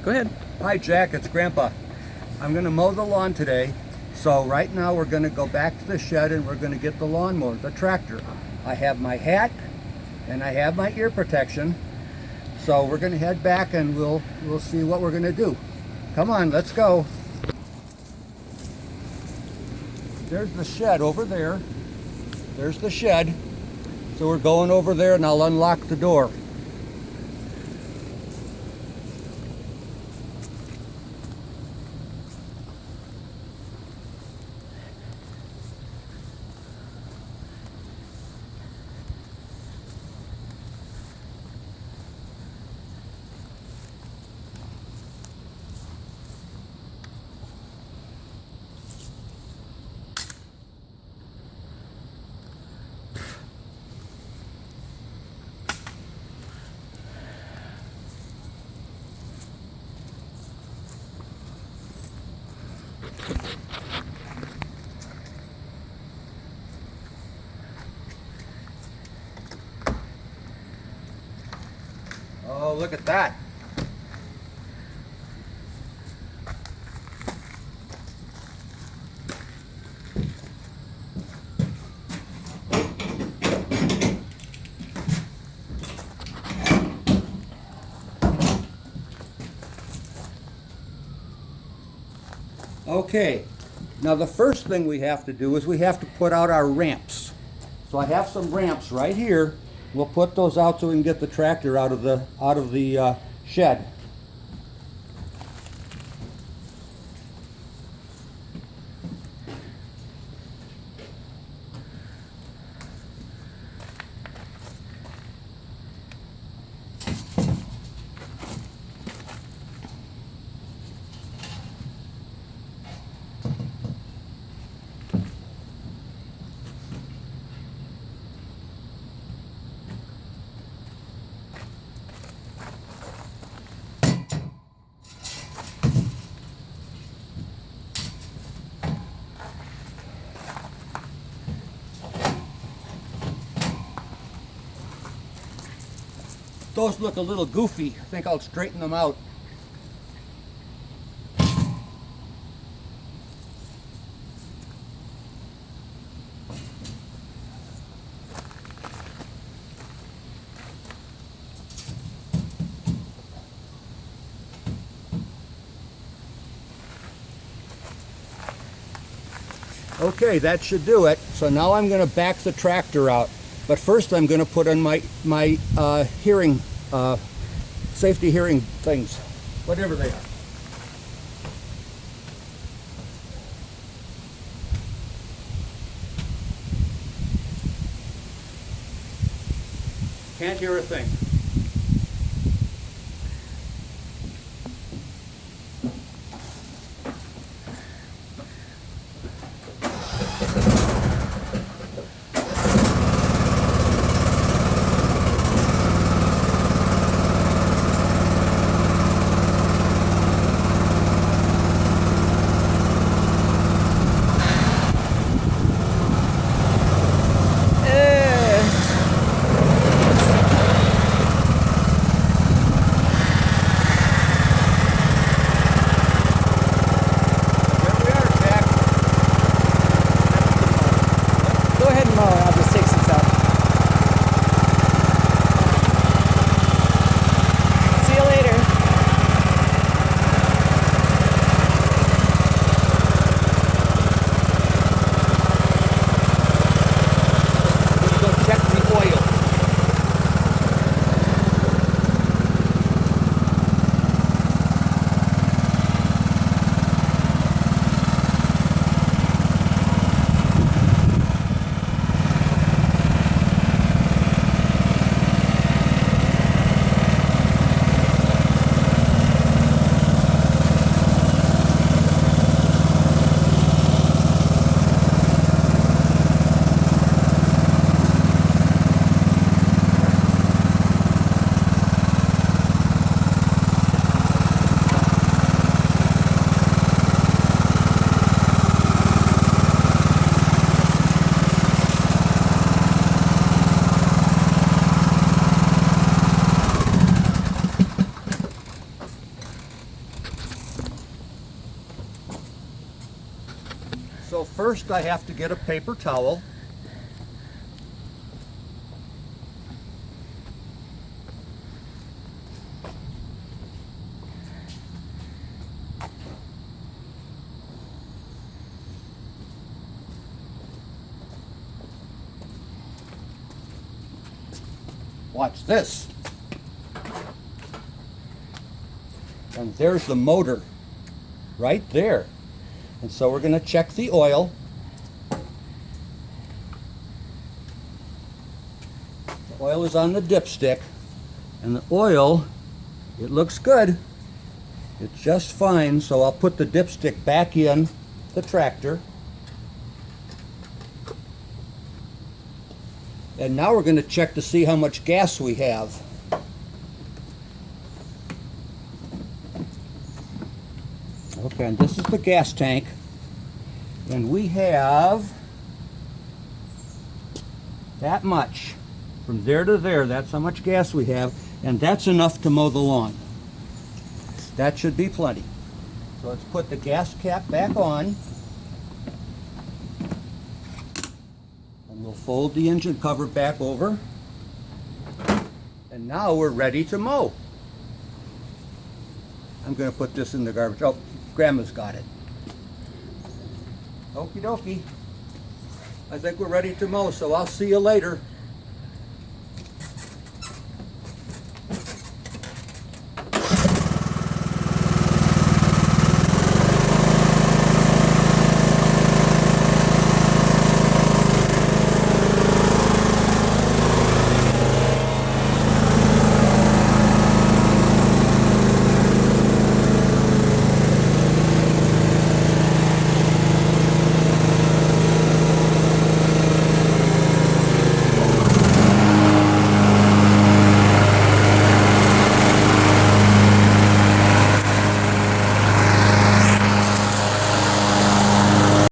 Go ahead. Hi Jack, it's Grandpa. I'm going to mow the lawn today. So right now we're going to go back to the shed and we're going to get the lawnmower, the tractor. I have my hat and I have my ear protection. So we're going to head back and we'll see what we're going to do. Come on, let's go. There's the shed over there. There's the shed. So we're going over there and I'll unlock the door. Oh, look at that. Okay, now the first thing we have to do is we have to put out our ramps. So I have some ramps right here. We'll put those out so we can get the tractor out of the shed. Those look a little goofy. I think I'll straighten them out. Okay, that should do it. So now I'm going to back the tractor out. But first I'm going to put on my hearing, safety hearing things, whatever they are. Can't hear a thing. first I have to get a paper towel. Watch this. And there's the motor right there. And so we're going to check the oil. The oil is on the dipstick, and the oil, it looks good. It's just fine, so I'll put the dipstick back in the tractor. And now we're going to check to see how much gas we have. Okay, and this is the gas tank. And we have that much. From there to there, that's how much gas we have. And that's enough to mow the lawn. That should be plenty. So let's put the gas cap back on. And we'll fold the engine cover back over. And now we're ready to mow. I'm going to put this in the garbage. Oh, Grandma's got it. Okie dokie. I think we're ready to mow, so I'll see you later.